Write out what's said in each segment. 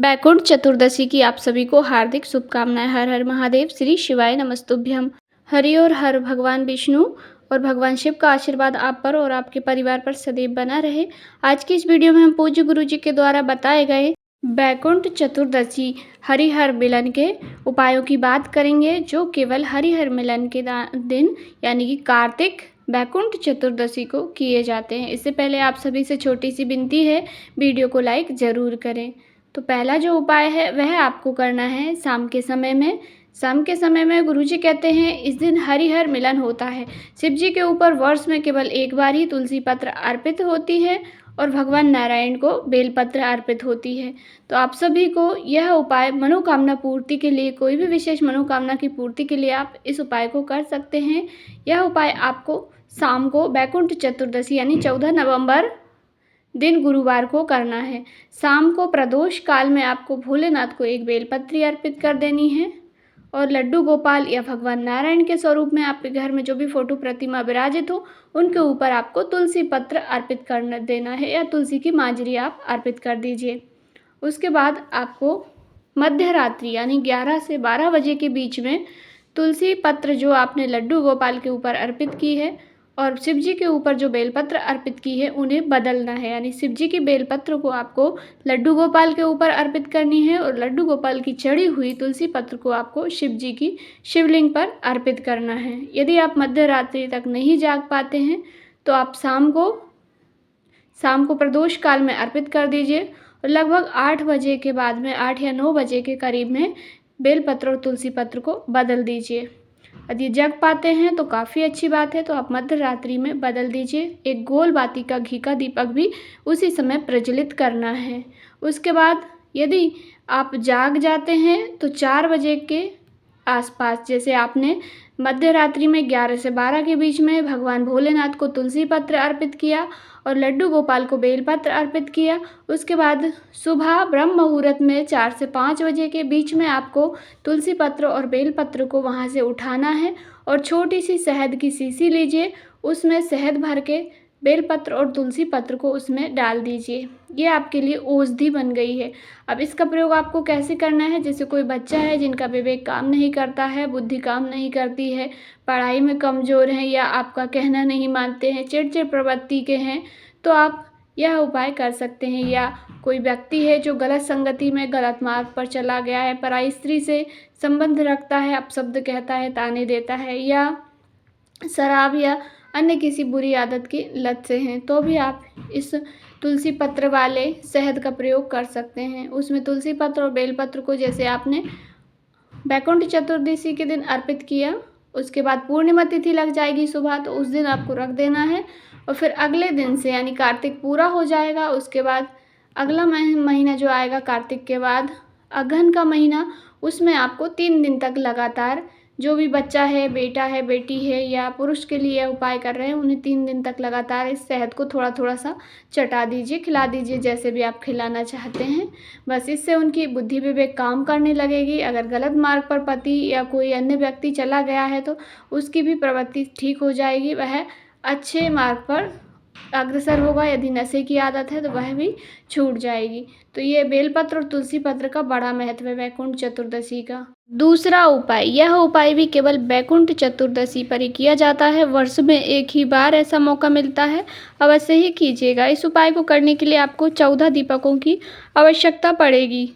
बैकुंठ चतुर्दशी की आप सभी को हार्दिक शुभकामनाएं। हर हर महादेव। श्री शिवाय नमस्तुभ्यम। हरि और हर भगवान विष्णु और भगवान शिव का आशीर्वाद आप पर और आपके परिवार पर सदैव बना रहे। आज की इस वीडियो में हम पूज्य गुरु जी के द्वारा बताए गए बैकुंठ चतुर्दशी हरिहर मिलन के उपायों की बात करेंगे, जो केवल हरिहर मिलन के दिन यानी कि कार्तिक बैकुंठ चतुर्दशी को किए जाते हैं। इससे पहले आप सभी से छोटी सी विनती है, वीडियो को लाइक ज़रूर करें। तो पहला जो उपाय है वह आपको करना है शाम के समय में। शाम के समय में गुरुजी कहते हैं इस दिन हरिहर मिलन होता है। शिव जी के ऊपर वर्ष में केवल एक बार ही तुलसी पत्र अर्पित होती है और भगवान नारायण को बेलपत्र अर्पित होती है। तो आप सभी को यह उपाय मनोकामना पूर्ति के लिए, कोई भी विशेष मनोकामना की पूर्ति के लिए आप इस उपाय को कर सकते हैं। यह उपाय आपको शाम को बैकुंठ चतुर्दशी यानी 14 नवंबर दिन गुरुवार को करना है। शाम को प्रदोष काल में आपको भोलेनाथ को एक बेलपत्री अर्पित कर देनी है और लड्डू गोपाल या भगवान नारायण के स्वरूप में आपके घर में जो भी फोटो प्रतिमा विराजित हो उनके ऊपर आपको तुलसी पत्र अर्पित कर देना है या तुलसी की मांजरी आप अर्पित कर दीजिए। उसके बाद आपको मध्य रात्रि यानी 11 से 12 बजे के बीच में तुलसी पत्र जो आपने लड्डू गोपाल के ऊपर अर्पित की है और शिव जी के ऊपर जो बेलपत्र अर्पित की है उन्हें बदलना है। यानी शिव जी की बेलपत्र को आपको लड्डू गोपाल के ऊपर अर्पित करनी है और लड्डू गोपाल की चढ़ी हुई तुलसी पत्र को आपको शिव जी की शिवलिंग पर अर्पित करना है। यदि आप मध्य रात्रि तक नहीं जाग पाते हैं तो आप शाम को प्रदोष काल में अर्पित कर दीजिए और लगभग 8 बजे के बाद में 8 या 9 बजे के करीब में बेलपत्र और तुलसी पत्र को बदल दीजिए। यदि जग पाते हैं तो काफ़ी अच्छी बात है, तो आप मध्य रात्रि में बदल दीजिए। एक गोल बाती का घी का दीपक भी उसी समय प्रज्वलित करना है। उसके बाद यदि आप जाग जाते हैं तो 4 बजे के आसपास, जैसे आपने मध्य रात्रि में 11 से 12 के बीच में भगवान भोलेनाथ को तुलसी पत्र अर्पित किया और लड्डू गोपाल को बेलपत्र अर्पित किया, उसके बाद सुबह ब्रह्म मुहूर्त में 4 से 5 बजे के बीच में आपको तुलसी पत्र और बेलपत्र को वहाँ से उठाना है और छोटी सी शहद की शीशी लीजिए, उसमें शहद भर के बेलपत्र और तुलसी पत्र को उसमें डाल दीजिए। ये आपके लिए औषधि बन गई है। अब इसका प्रयोग आपको कैसे करना है, जैसे कोई बच्चा है जिनका विवेक काम नहीं करता है, बुद्धि काम नहीं करती है, पढ़ाई में कमज़ोर हैं या आपका कहना नहीं मानते हैं, चिड़चिड़ प्रवृत्ति के हैं, तो आप यह उपाय कर सकते हैं। या कोई व्यक्ति है जो गलत संगति में गलत मार्ग पर चला गया है, पराई स्त्री से संबंध रखता है, अपशब्द कहता है, ताने देता है, या शराब या अन्य किसी बुरी आदत की लत से हैं, तो भी आप इस तुलसी पत्र वाले शहद का प्रयोग कर सकते हैं। उसमें तुलसी पत्र और बेलपत्र को जैसे आपने बैकुंठ चतुर्दशी के दिन अर्पित किया, उसके बाद पूर्णिमा तिथि लग जाएगी सुबह, तो उस दिन आपको रख देना है और फिर अगले दिन से यानी कार्तिक पूरा हो जाएगा, उसके बाद अगला महीना जो आएगा कार्तिक के बाद अगहन का महीना, उसमें आपको 3 दिन तक लगातार जो भी बच्चा है, बेटा है, बेटी है या पुरुष के लिए उपाय कर रहे हैं, उन्हें 3 दिन तक लगातार इस शहद को थोड़ा थोड़ा सा चटा दीजिए, खिला दीजिए, जैसे भी आप खिलाना चाहते हैं। बस इससे उनकी बुद्धि विवेक काम करने लगेगी। अगर गलत मार्ग पर पति या कोई अन्य व्यक्ति चला गया है तो उसकी भी प्रवृत्ति ठीक हो जाएगी, वह अच्छे मार्ग पर अग्रसर होगा। यदि नशे की आदत है तो वह भी छूट जाएगी। तो ये बेलपत्र और तुलसी पत्र का बड़ा महत्व है बैकुंठ चतुर्दशी का। दूसरा उपाय, यह उपाय भी केवल बैकुंठ चतुर्दशी पर ही किया जाता है। वर्ष में एक ही बार ऐसा मौका मिलता है, अवश्य ही कीजिएगा। इस उपाय को करने के लिए आपको 14 दीपकों की आवश्यकता पड़ेगी।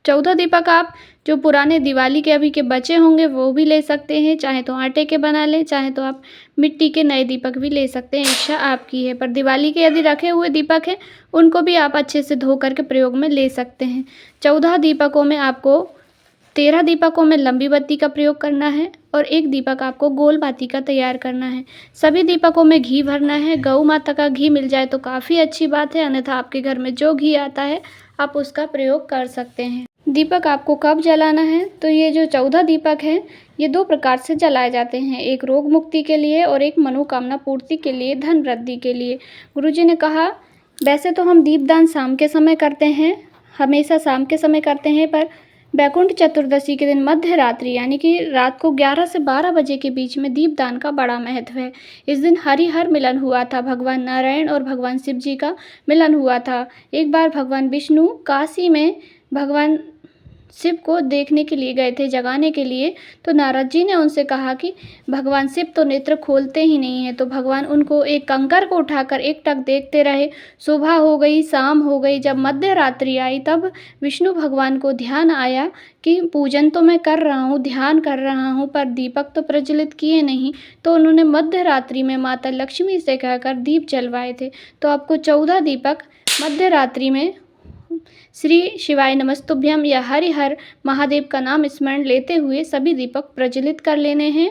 14 दीपक आप जो पुराने दिवाली के अभी के बचे होंगे वो भी ले सकते हैं, चाहे तो आटे के बना लें, चाहे तो आप मिट्टी के नए दीपक भी ले सकते हैं, इच्छा आपकी है। पर दिवाली के यदि रखे हुए दीपक हैं उनको भी आप अच्छे से धो करके प्रयोग में ले सकते हैं। 14 दीपकों में आपको 13 दीपकों में लंबी बत्ती का प्रयोग करना है और 1 दीपक आपको गोल बाती का तैयार करना है। सभी दीपकों में घी भरना है। गौ माता का घी मिल जाए तो काफ़ी अच्छी बात है, अन्यथा आपके घर में जो घी आता है आप उसका प्रयोग कर सकते हैं। दीपक आपको कब जलाना है, तो ये जो 14 दीपक हैं ये 2 प्रकार से जलाए जाते हैं, एक रोग मुक्ति के लिए और एक मनोकामना पूर्ति के लिए, धन वृद्धि के लिए। गुरुजी ने कहा वैसे तो हम दीपदान शाम के समय करते हैं, हमेशा शाम के समय करते हैं, पर बैकुंठ चतुर्दशी के दिन मध्य रात्रि यानी कि रात को 11 से 12 बजे के बीच में दीपदान का बड़ा महत्व है। इस दिन हरिहर मिलन हुआ था, भगवान नारायण और भगवान शिव जी का मिलन हुआ था। एक बार भगवान विष्णु काशी में भगवान शिव को देखने के लिए गए थे, जगाने के लिए। तो नारद जी ने उनसे कहा कि भगवान शिव तो नेत्र खोलते ही नहीं हैं। तो भगवान उनको एक कंकर को उठाकर एकटक देखते रहे। सुबह हो गई, शाम हो गई, जब मध्य रात्रि आई तब विष्णु भगवान को ध्यान आया कि पूजन तो मैं कर रहा हूँ, ध्यान कर रहा हूँ, पर दीपक तो प्रज्वलित किए नहीं। तो उन्होंने मध्य रात्रि में माता लक्ष्मी से कहकर दीप जलवाए थे। तो आपको 14 दीपक मध्य रात्रि में श्री शिवाय नमस्तुभ्यम या हरिहर महादेव का नाम स्मरण लेते हुए सभी दीपक प्रज्वलित कर लेने हैं।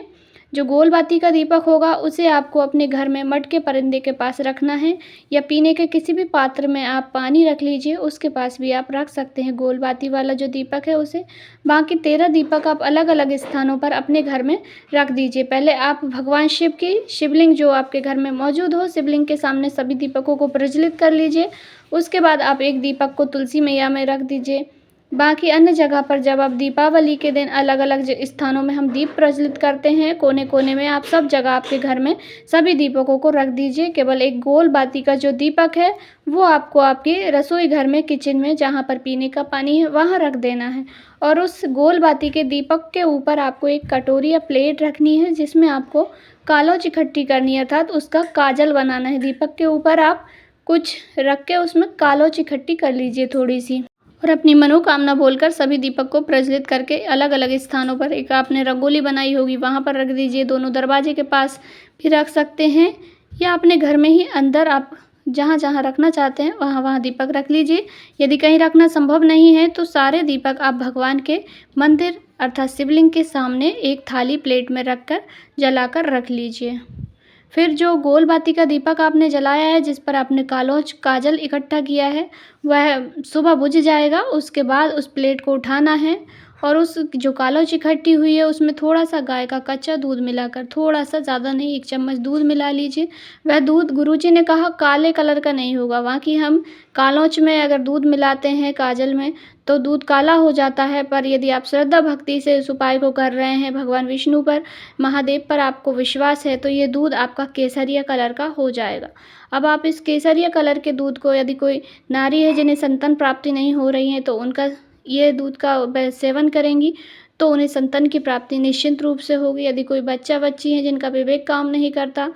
जो गोल बाती का दीपक होगा उसे आपको अपने घर में मटके परिंदे के पास रखना है, या पीने के किसी भी पात्र में आप पानी रख लीजिए, उसके पास भी आप रख सकते हैं गोल बाती वाला जो दीपक है उसे। बाकी 13 दीपक आप अलग अलग स्थानों पर अपने घर में रख दीजिए। पहले आप भगवान शिव की शिवलिंग जो आपके घर में मौजूद हो, शिवलिंग के सामने सभी दीपकों को प्रज्वलित कर लीजिए। उसके बाद आप एक दीपक को तुलसी मैया में रख दीजिए। बाकी अन्य जगह पर जब आप दीपावली के दिन अलग अलग स्थानों में हम दीप प्रज्वलित करते हैं, कोने कोने में आप सब जगह आपके घर में सभी दीपकों को रख दीजिए। केवल एक गोल बाती का जो दीपक है वो आपको आपके रसोई घर में, किचन में, जहाँ पर पीने का पानी है वहाँ रख देना है। और उस गोल बाती के दीपक के ऊपर आपको एक कटोरी या प्लेट रखनी है जिसमें आपको कालोच इकट्ठी करनी है, अर्थात उसका काजल बनाना है। दीपक के ऊपर आप कुछ रख के उसमें कालोच इकट्ठी कर लीजिए थोड़ी सी, और अपनी मनोकामना बोलकर सभी दीपक को प्रज्वलित करके अलग अलग स्थानों पर, एक आपने रंगोली बनाई होगी वहाँ पर रख दीजिए, दोनों दरवाजे के पास भी रख सकते हैं, या अपने घर में ही अंदर आप जहाँ जहाँ रखना चाहते हैं वहाँ वहाँ दीपक रख लीजिए। यदि कहीं रखना संभव नहीं है तो सारे दीपक आप भगवान के मंदिर अर्थात शिवलिंग के सामने एक थाली प्लेट में रखकर जलाकर रख लीजिए। फिर जो गोल बाती का दीपक आपने जलाया है, जिस पर आपने कालोच काजल इकट्ठा किया है, वह सुबह बुझ जाएगा। उसके बाद उस प्लेट को उठाना है और उस जो कालोच इकट्ठी हुई है उसमें थोड़ा सा गाय का कच्चा दूध मिलाकर, थोड़ा सा, ज़्यादा नहीं, 1 चम्मच दूध मिला लीजिए। वह दूध गुरुजी ने कहा काले कलर का नहीं होगा। बाकी हम कालोच में अगर दूध मिलाते हैं काजल में तो दूध काला हो जाता है, पर यदि आप श्रद्धा भक्ति से इस उपाय को कर रहे हैं, भगवान विष्णु पर, महादेव पर आपको विश्वास है, तो ये दूध आपका केसरिया कलर का हो जाएगा। अब आप इस केसरिया कलर के दूध को, यदि कोई नारी है जिन्हें संतान प्राप्ति नहीं हो रही है तो उनका ये दूध का सेवन करेंगी तो उन्हें संतान की प्राप्ति निश्चिंत रूप से होगी। यदि कोई बच्चा बच्ची है जिनका विवेक काम नहीं करता,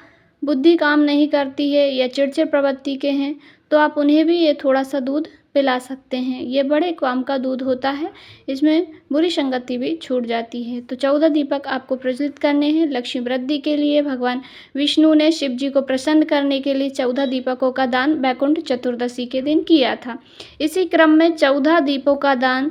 बुद्धि काम नहीं करती है, या चिड़चिड़ प्रवृत्ति के हैं, तो आप उन्हें भी ये थोड़ा सा दूध पिला सकते हैं। ये बड़े काम का दूध होता है, इसमें बुरी संगति भी छूट जाती है। तो 14 दीपक आपको प्रज्वलित करने हैं लक्ष्मी वृद्धि के लिए। भगवान विष्णु ने शिव जी को प्रसन्न करने के लिए 14 दीपकों का दान बैकुंठ चतुर्दशी के दिन किया था। इसी क्रम में 14 दीपों का दान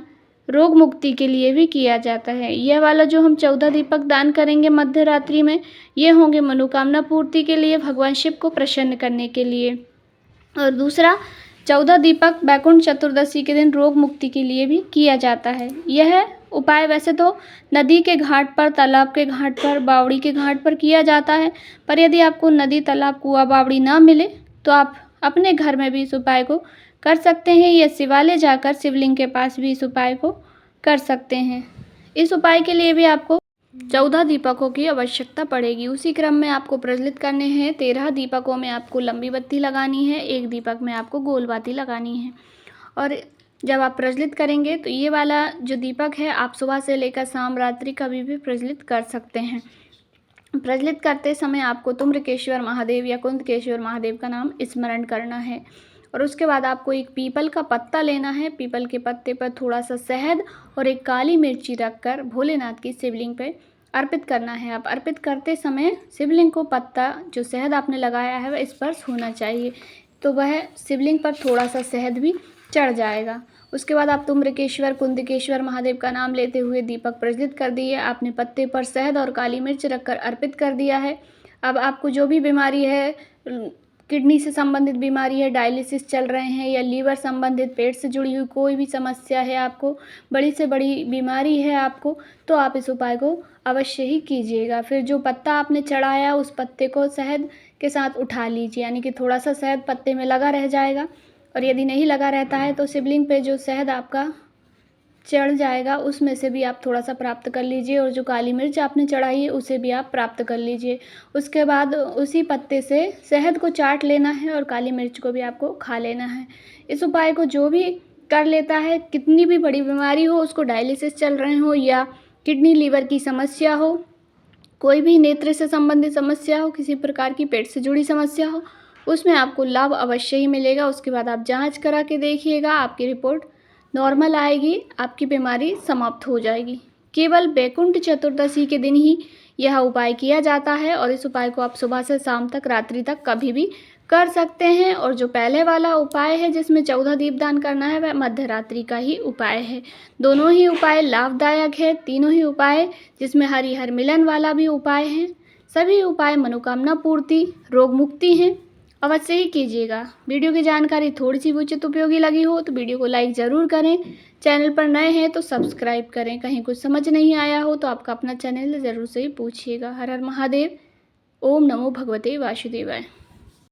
रोग मुक्ति के लिए भी किया जाता है। यह वाला जो हम 14 दीपक दान करेंगे मध्य रात्रि में, ये होंगे मनोकामना पूर्ति के लिए, भगवान शिव को प्रसन्न करने के लिए। और दूसरा 14 दीपक बैकुंठ चतुर्दशी के दिन रोग मुक्ति के लिए भी किया जाता है। यह उपाय वैसे तो नदी के घाट पर, तालाब के घाट पर, बावड़ी के घाट पर किया जाता है, पर यदि आपको नदी, तालाब, कुआं, बावड़ी ना मिले तो आप अपने घर में भी इस उपाय को कर सकते हैं, या शिवालय जाकर शिवलिंग के पास भी इस उपाय को कर सकते हैं। इस उपाय के लिए भी आपको 14 दीपकों की आवश्यकता पड़ेगी। उसी क्रम में आपको प्रज्वलित करने हैं। 13 दीपकों में आपको लंबी बत्ती लगानी है, 1 दीपक में आपको गोल बाती लगानी है। और जब आप प्रज्वलित करेंगे तो ये वाला जो दीपक है आप सुबह से लेकर शाम रात्रि कभी भी प्रज्वलित कर सकते हैं। प्रज्वलित करते समय आपको तुम्रकेश्वर महादेव या कुंदकेश्वर महादेव का नाम स्मरण करना है। और उसके बाद आपको एक पीपल का पत्ता लेना है। पीपल के पत्ते पर थोड़ा सा शहद और एक काली मिर्ची रखकर भोलेनाथ की शिवलिंग पे अर्पित करना है। आप अर्पित करते समय शिवलिंग को पत्ता जो शहद आपने लगाया है वह स्पर्श होना चाहिए, तो वह शिवलिंग पर थोड़ा सा शहद भी चढ़ जाएगा। उसके बाद आप तुम्रकेश्वर, कुंदकेश्वर महादेव का नाम लेते हुए दीपक प्रज्वलित कर दिए। आपने पत्ते पर शहद और काली मिर्च रखकर अर्पित कर दिया है। अब आपको जो भी बीमारी है, किडनी से संबंधित बीमारी है, डायलिसिस चल रहे हैं, या लीवर संबंधित, पेट से जुड़ी हुई कोई भी समस्या है आपको, बड़ी से बड़ी बीमारी है आपको, तो आप इस उपाय को अवश्य ही कीजिएगा। फिर जो पत्ता आपने चढ़ाया उस पत्ते को शहद के साथ उठा लीजिए, यानी कि थोड़ा सा शहद पत्ते में लगा रह जाएगा। और यदि नहीं लगा रहता है तो शिवलिंग पे जो शहद आपका चढ़ जाएगा उसमें से भी आप थोड़ा सा प्राप्त कर लीजिए, और जो काली मिर्च आपने चढ़ाई है उसे भी आप प्राप्त कर लीजिए। उसके बाद उसी पत्ते से शहद को चाट लेना है और काली मिर्च को भी आपको खा लेना है। इस उपाय को जो भी कर लेता है, कितनी भी बड़ी बीमारी हो, उसको डायलिसिस चल रहे हो या किडनी लीवर की समस्या हो, कोई भी नेत्र से संबंधित समस्या हो, किसी प्रकार की पेट से जुड़ी समस्या हो, उसमें आपको लाभ अवश्य ही मिलेगा। उसके बाद आप जांच करा के देखिएगा, आपकी रिपोर्ट नॉर्मल आएगी, आपकी बीमारी समाप्त हो जाएगी। केवल वैकुंठ चतुर्दशी के दिन ही यह उपाय किया जाता है, और इस उपाय को आप सुबह से शाम तक, रात्रि तक कभी भी कर सकते हैं। और जो पहले वाला उपाय है जिसमें 14 दीपदान करना है, वह मध्य रात्रि का ही उपाय है। दोनों ही उपाय लाभदायक है। तीनों ही उपाय, जिसमें हरिहर मिलन वाला भी उपाय है, सभी उपाय मनोकामना पूर्ति, रोग मुक्ति हैं। अवश्य ही कीजिएगा। वीडियो की जानकारी थोड़ी सी उचित उपयोगी लगी हो तो वीडियो को लाइक ज़रूर करें। चैनल पर नए हैं तो सब्सक्राइब करें। कहीं कुछ समझ नहीं आया हो तो आपका अपना चैनल ज़रूर से ही पूछिएगा। हर हर महादेव। ओम नमो भगवते वासुदेवाय।